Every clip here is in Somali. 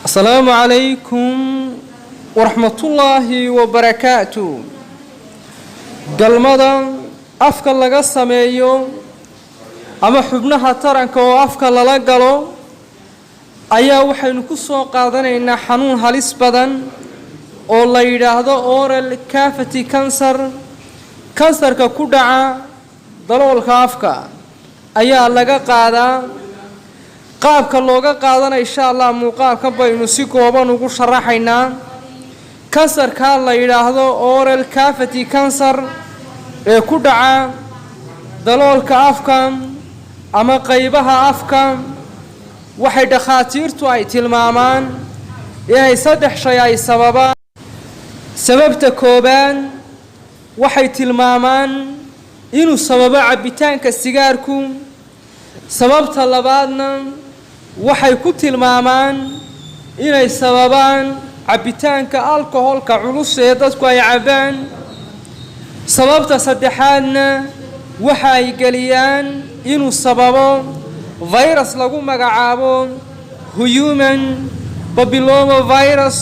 السلام عليكم ورحمة الله وبركاته. قلمدا أفكا لغا سميو أما حبنها ترنك وأفكا للقلو أيا وحين كسو قادنينا حنون هاليس بدن oo la yiraahdo oral cavity cancer kansarka ku dhaca daloolka afka ayaa laga qaadaa qaabka looga qaadana insha Allah muuqaalka baynu si kooban ugu sharaxaynaa kansarka la yiraahdo oral cavity cancer ee ku dhaca daloolka afka ama qaybaha afka waxay dhakhaatiirtu ay tilmaamaan inay saddex shay ay sababaan sababta kooban waxay tilmaamaan inuu sababo cabitaanka sigaarku sababta labaadna waxay ku tilmaamaan inay sababaan cabitaanka alcoholka culus ee dadku ay cabaan sababta saddexaadna waxay galiyaan inuu sababo virus lagu magacaabo human papillomavirus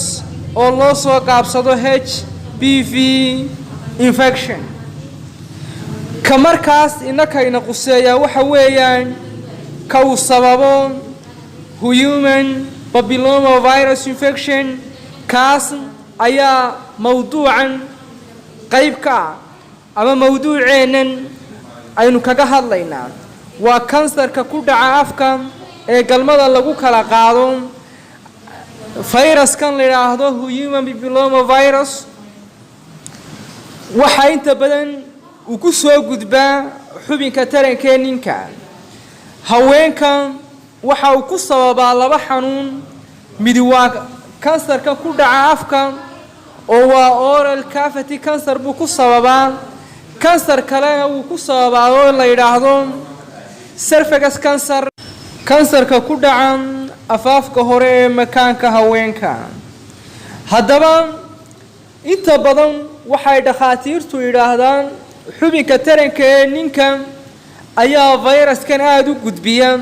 oo loo soo qaabsado HPV infection kamarkaas inakayna quseeyaa waxa weeyaan ka uu sababo human papillomavirus infection kaas ayaa mawduucan qayb ka ama mawduuceenan aynu kaga hadlaynaa waa kansarka ku dhaca afka ee galmada lagu kala qaado virus kan la yiraahdo human papillomavirus waxa inta badan uu ku soo gudbaa xubinka taranka ninka haweenka waxa uu ku sababaa laba xanuun mid waa kansarka ku dhaca afka oo waa oral cavity cancer buu ku sababaa kansar kale uu ku sababaa oo la yiraahdo cervix cancer kansarka ku dhaca afaafka hore ee makaanka haweenka haddaba inta badan waxay dhakhaatiirtu yiraahdaan xubinka taranka ee ninka ayaa viruskan aad u gudbiya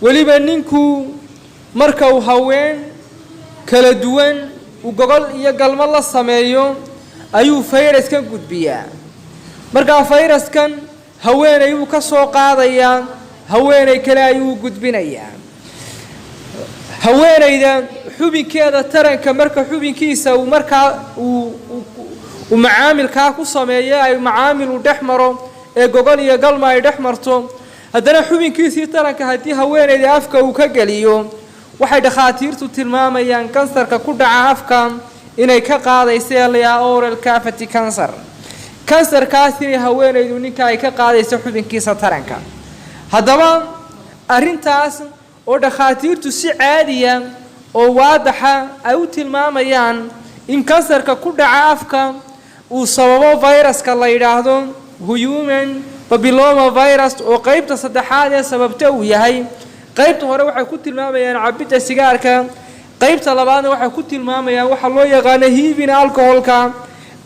waliba ninku marka uu haween kala duwan u gogol iyo galmo la sameeyo ayuu viruskan gudbiyaa marka viruskan haweenay uu ka soo qaadaya haweenay kale ayuu gudbinayaa haweenayda xubinkeeda taranka marka xubinkiisa uu marka uu macaamilka ku sameeyo ay macaamil u dhaxmaro ee gogol iyo galma ay dhaxmarto hadana xubinkiisa taranka hadii haweenayda afka uu ka galiyo waxay dhakhaatiirtu tilmaamayaan kansarka ku dhaca afka inay ka qaadayso oral cavity cancer kansarkaasi haweenaydu ninka ay ka qaadayso xubinkiisa taranka hadaba arintaas oo dhakhaatiirtu si caadiya oo waadaxa ay u tilmaamayaan in kansarka ku dhaca afka uu sababo viruska la yiraahdo human papillomavirus oo qaybta saddexaad ee sababta uu yahay qaybta hore waxay ku tilmaamayaan cabida sigaarka qaybta labaadna waxay ku tilmaamayaan waxa loo yaqaan heavy alcoholka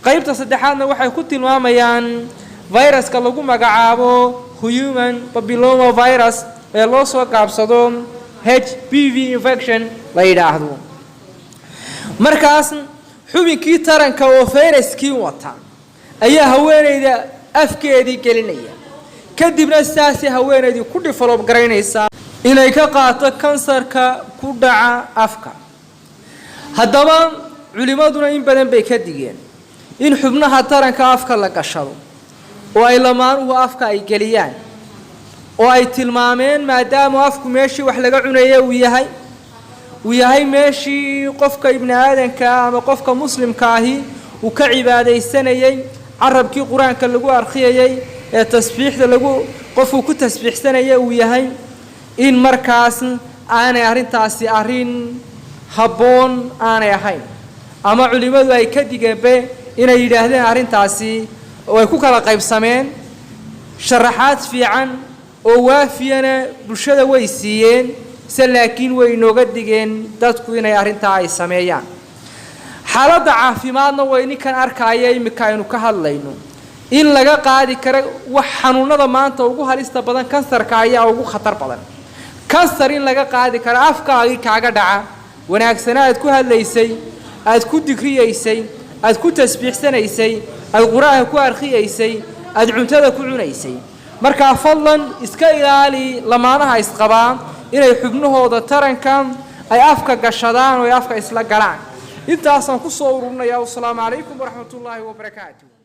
qaybta saddexaadna waxay ku tilmaamayaan viruska lagu magacaabo human papillomavirus ee loo soo qaabsado HPV infection la yiraahdo markaas xubinkii taranka oo viruskii wata ayaa haweenayda afkeedii gelinaya kadibna saasi haweenaydu ku develop gareynaysa inay ka qaato kansarka ku dhaca afka haddaba culimaduna in badan bay ka digeen in xubnaha taranka afka la gashado oo ay lamaanuhu afka ay geliyaan oo ay tilmaameen maadaama afku meeshii wax laga cunayo uu yahay meeshii qofka ibn aadanka ama qofka muslimka ahi uu ka cibaadeysanayay carabkii quraanka lagu arkhiyay ee tasbiixda lagu qofku ku tasbiixsanayay uu yahay in markaas aanay arintaasi arin haboon aanay ahayn ama culimadu ay ka digeenbe inay yiraahdeen arintaasi oo ay ku kala qaybsameen sharaxaad fiican oo waafiyana bulshada way siiyeen laakiin way nooga digeen dadku inay arinta ay sameeyaan xaaladda caafimaadna way ninkan arkaya imika aynu ka hadlayno in laga qaadi karo wax xanuunada maanta ugu halista badan kansarka ayaa ugu khatar badan kansar in laga qaadi karo afkaaga kaaga dhaca wanaagsana aad ku hadlaysay aad ku digriyaysay aad ku tasbiixsanaysay aad quraanka ku arkiyaysay aad cuntada ku cunaysay marka fadlan iska ilaali lamaanaha isqabaa inay xubnahooda taranka ay afka gashadaan oo ay afka isla galaan intaasaan ku soo ururinayaa. Assalaamu calaykum waraxmatullaahi wabarakaatuh.